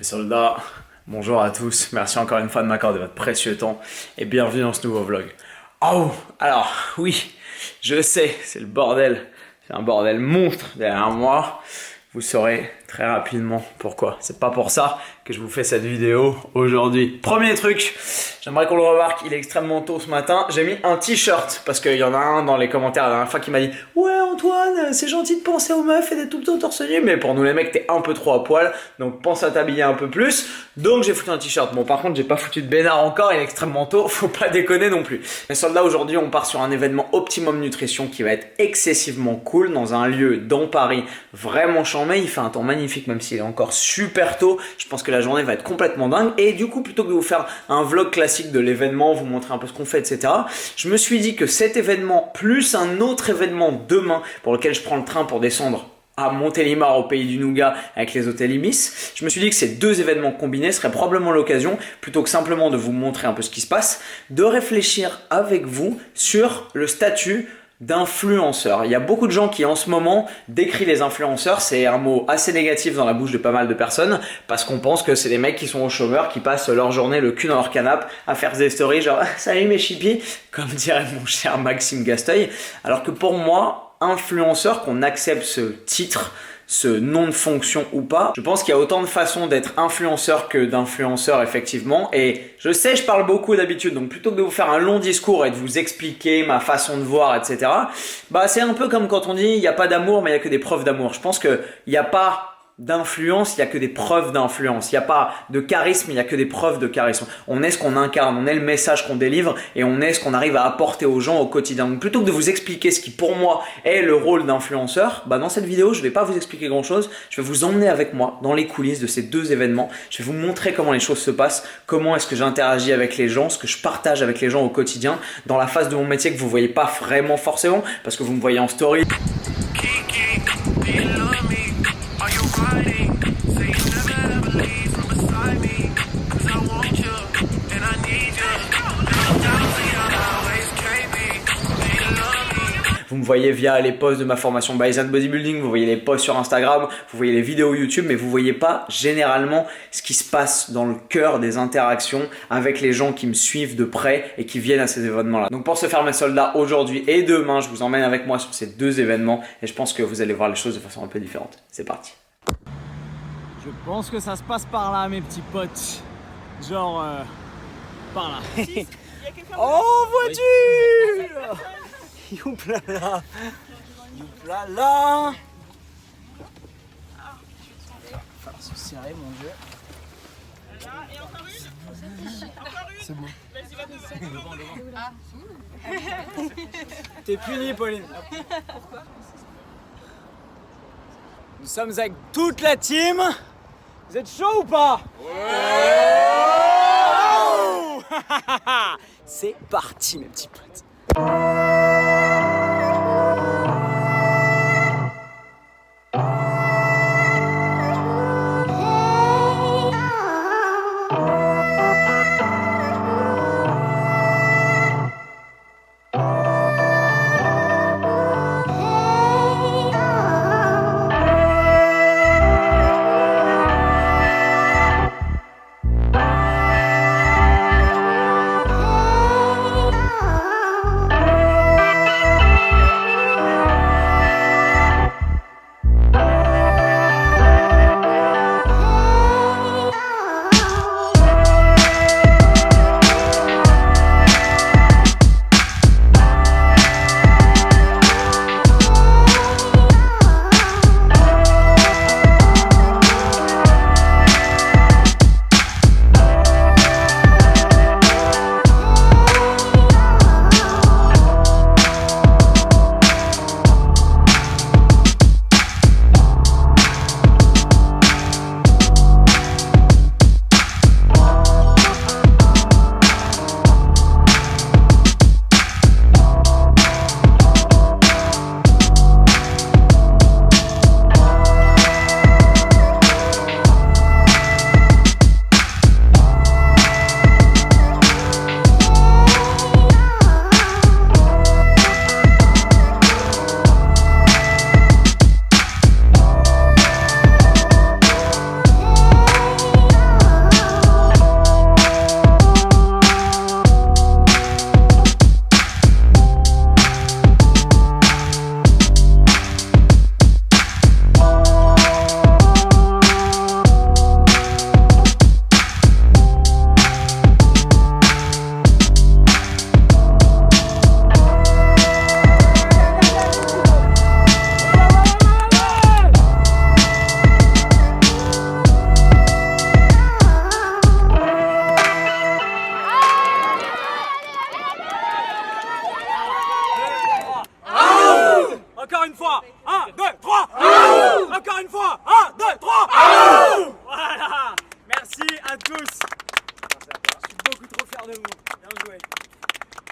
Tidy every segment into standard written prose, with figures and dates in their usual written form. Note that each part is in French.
Les soldats, bonjour à tous, merci encore une fois de m'accorder votre précieux temps et bienvenue dans ce nouveau vlog. Oh, alors oui, je sais, c'est le bordel, c'est un bordel monstre derrière moi. Vous saurez très rapidement pourquoi. C'est pas pour ça que je vous fais cette vidéo aujourd'hui. Premier truc, j'aimerais qu'on le remarque, il est extrêmement tôt ce matin. J'ai mis un t-shirt parce qu'il y en a un dans les commentaires la dernière fois qui m'a dit « Ouais Antoine, c'est gentil de penser aux meufs et d'être tout le temps torse nu, mais pour nous les mecs t'es un peu trop à poil, donc pense à t'habiller un peu plus. » Donc j'ai foutu un t-shirt. Bon par contre j'ai pas foutu de bénard encore, il est extrêmement tôt, faut pas déconner non plus. Les soldats, aujourd'hui on part sur un événement Optimum Nutrition qui va être excessivement cool dans un lieu dans Paris vraiment chambé. Il fait un temps magnifique même s'il est encore super tôt. Je pense que la journée va être complètement dingue et du coup plutôt que de vous faire un vlog classique de l'événement, vous montrer un peu ce qu'on fait etc. Je me suis dit que cet événement plus un autre événement demain pour lequel je prends le train pour descendre à Montélimar au pays du Nougat avec les hôtels Ibis. Je me suis dit que ces deux événements combinés seraient probablement l'occasion, plutôt que simplement de vous montrer un peu ce qui se passe, de réfléchir avec vous sur le statut d'influenceur. Il y a beaucoup de gens qui en ce moment décrivent les influenceurs, c'est un mot assez négatif dans la bouche de pas mal de personnes parce qu'on pense que c'est des mecs qui sont au chômeur, qui passent leur journée le cul dans leur canapé à faire des stories genre « Salut mes chippies », comme dirait mon cher Maxime Gasteuil, alors que pour moi, influenceur, qu'on accepte ce titre, ce nom de fonction ou pas, je pense qu'il y a autant de façons d'être influenceur que d'influenceur effectivement, et je sais je parle beaucoup d'habitude, donc plutôt que de vous faire un long discours et de vous expliquer ma façon de voir etc, bah c'est un peu comme quand on dit il n'y a pas d'amour mais il n'y a que des preuves d'amour. Je pense qu'il n'y a pas d'influence, il n'y a que des preuves d'influence. Il n'y a pas de charisme, il n'y a que des preuves de charisme. On est ce qu'on incarne, on est le message qu'on délivre et on est ce qu'on arrive à apporter aux gens au quotidien. Donc plutôt que de vous expliquer ce qui pour moi est le rôle d'influenceur, bah dans cette vidéo je ne vais pas vous expliquer grand chose, je vais vous emmener avec moi dans les coulisses de ces deux événements. Je vais vous montrer comment les choses se passent, comment est-ce que j'interagis avec les gens, ce que je partage avec les gens au quotidien, dans la phase de mon métier que vous ne voyez pas vraiment forcément parce que vous me voyez en story. Vous me voyez via les posts de ma formation Bison Bodybuilding, vous voyez les posts sur Instagram, vous voyez les vidéos YouTube, mais vous voyez pas généralement ce qui se passe dans le cœur des interactions avec les gens qui me suivent de près et qui viennent à ces événements-là. Donc pour se faire mes soldats aujourd'hui et demain, je vous emmène avec moi sur ces deux événements et je pense que vous allez voir les choses de façon un peu différente. C'est parti. Je pense que ça se passe par là mes petits potes. Genre par là. Oh voiture! Youplala! Youplala! Il va falloir se serrer, mon dieu. Et encore une? Encore une? C'est bon. Vas-y, va devant. T'es puni, Pauline. Pourquoi? Nous sommes avec toute la team. Vous êtes chaud ou pas? Ouais! C'est parti, mes petits potes.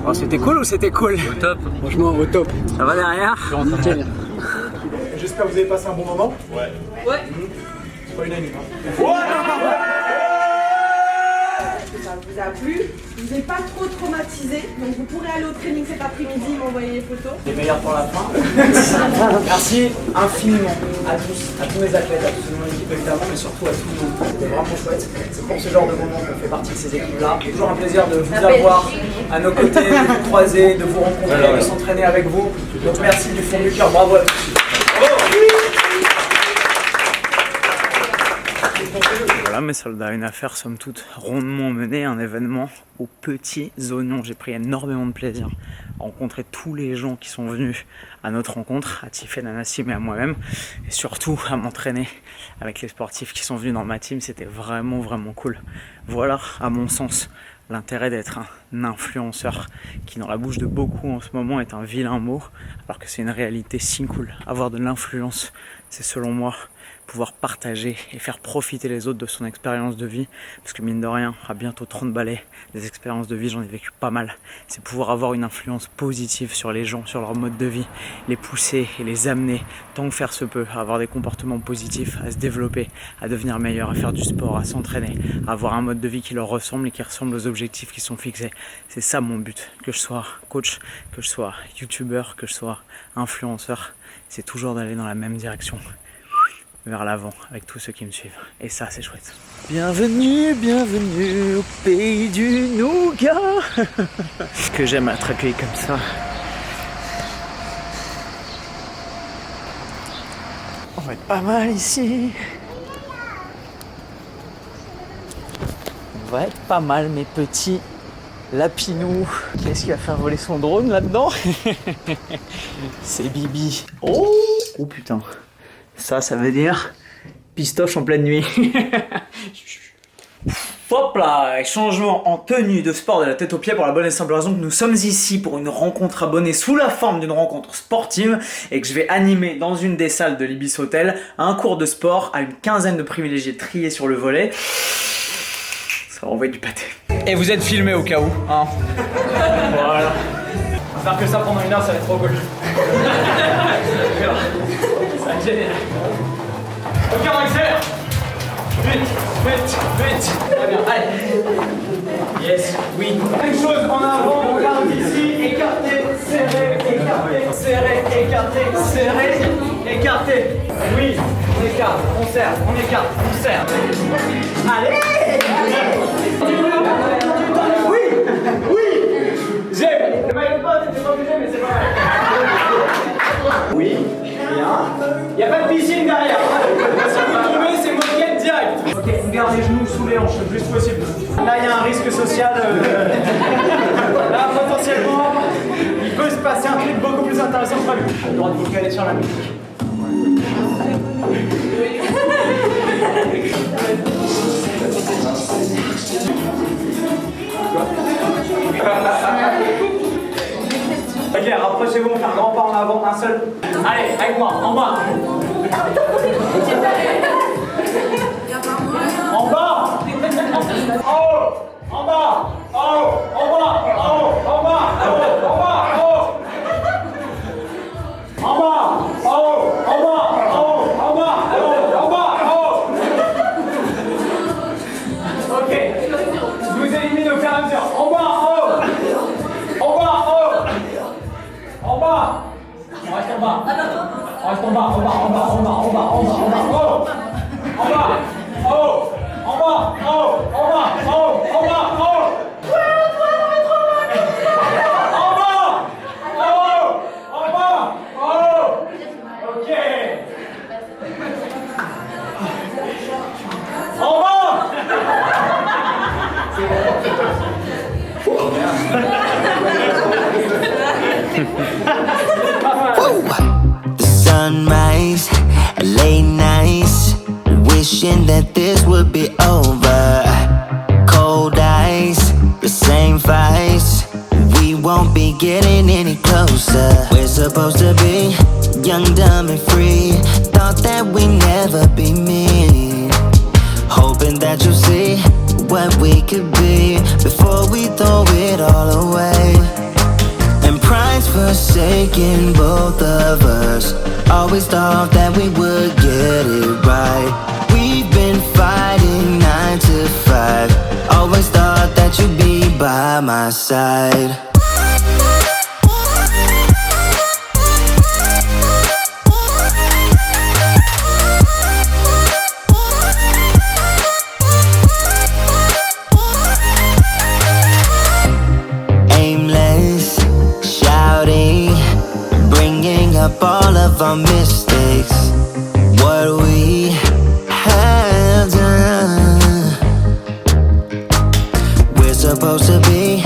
Oh, c'était cool ou c'était cool? Au top. Franchement, au top. Ça va derrière? Nickel. J'espère que vous avez passé un bon moment. Ouais. C'est pas unanime. Ça vous a plu, vous n'êtes pas trop traumatisé, donc vous pourrez aller au training cet après-midi, m'envoyer les photos. Les meilleurs pour la fin. Merci infiniment à tous mes athlètes, à toute mon équipe évidemment, mais surtout à tout le monde. C'était vraiment chouette. C'est pour ce genre de moment qu'on fait partie de ces équipes-là. Toujours un plaisir de vous avoir à nos côtés, de vous croiser, de vous rencontrer, de s'entraîner avec vous. Donc merci du fond du cœur, bravo à tous. Voilà mes soldats, une affaire somme toute rondement menée, un événement aux petits oignons. J'ai pris énormément de plaisir à rencontrer tous les gens qui sont venus à notre rencontre, à Tiffen, à Nassim et à moi-même, et surtout à m'entraîner avec les sportifs qui sont venus dans ma team. C'était vraiment cool. Voilà, à mon sens, l'intérêt d'être un influenceur qui dans la bouche de beaucoup en ce moment est un vilain mot, alors que c'est une réalité si cool. Avoir de l'influence, c'est selon moi pouvoir partager et faire profiter les autres de son expérience de vie, parce que mine de rien, à bientôt 30 balais, des expériences de vie, j'en ai vécu pas mal. C'est pouvoir avoir une influence positive sur les gens, sur leur mode de vie, les pousser et les amener, tant que faire se peut, à avoir des comportements positifs, à se développer, à devenir meilleur, à faire du sport, à s'entraîner, à avoir un mode de vie qui leur ressemble et qui ressemble aux objectifs qui sont fixés. C'est ça mon but, que je sois coach, que je sois youtubeur, que je sois influenceur, c'est toujours d'aller dans la même direction, vers l'avant avec tous ceux qui me suivent. Et ça, c'est chouette. Bienvenue au pays du nougat. Ce que j'aime être accueilli comme ça. On va être pas mal ici. On va être pas mal, mes petits lapinous. Qu'est-ce qui va faire voler son drone là-dedans? C'est Bibi. Oh putain. Ça veut dire pistoche en pleine nuit. Hop là, changement en tenue de sport de la tête aux pieds pour la bonne et simple raison que nous sommes ici pour une rencontre abonnée sous la forme d'une rencontre sportive et que je vais animer dans une des salles de l'Ibis Hotel un cours de sport à une quinzaine de privilégiés triés sur le volet. Ça va envoyer du pâté. Et vous êtes filmé au cas où, hein. Voilà. On va faire que ça pendant une heure, ça va être trop cool. Ça va être génial. Ok, on accélère. Vite. Très bien, allez. Yes, oui. Même chose en avant, on garde ici. Écarté, serré, écarté, serré, écarté, serré, écarté. Oui, on écarte, on serre, on écarte, on serre. Allez. Oui. J'aime. Le maillot de bain, t'étais pas obligé, mais c'est pas mal. Oui, bien. Il n'y a pas de piscine derrière. Si vous tombez, c'est moquette direct. Ok, on garde les genoux sous les hanches le plus possible. Là, il y a un risque social. Là, potentiellement, il peut se passer un truc beaucoup plus intéressant que prévu. J'ai le droit de vous caler sur la musique. Ok, rapprochez-vous, on fait un grand pas en avant, un seul. Allez, avec moi, en bas. En bas. En haut. En bas. En haut. En bas. En haut. En bas. En haut. En bas. En haut. En bas. En haut. En bas. En haut. En bas. En haut. En bas. En haut. Ok. Je vous élimine au fur et à mesure. En bas. En haut. En bas. En haut. En bas. On reste en bas. On reste en bas. En bas. En bas. En bas. En bas. En bas. En bas. En haut. En bas. En haut. En bas. En haut. En bas. En haut. En bas. En haut. En bas. En haut. En bas. En haut. Ok. En bas. The sunrise, late nights, wishing that this would be over. Cold eyes, the same fights, we won't be getting any closer. We're supposed to be young, dumb and free. Thought that we'd never be mean. Hoping that you'll see what we could be before we throw it all away. forsaken, both of us. Always thought that we would get it right. We've been fighting 9 to 5. Always thought that you'd be by my side. Aimless, shouting, bringing up all of our mistakes. What we have done. We're supposed to be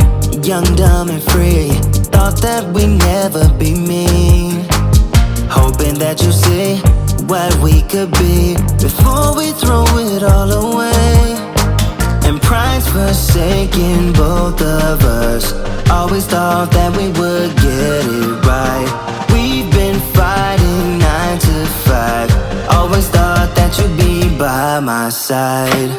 young, dumb and free. Thought that we'd never be mean. Hoping that you see what we could be before we throw it all away. And pride's forsaken, both of us. Always thought that we would get it right. We've been fighting 9 to 5. Always thought that you'd be by my side.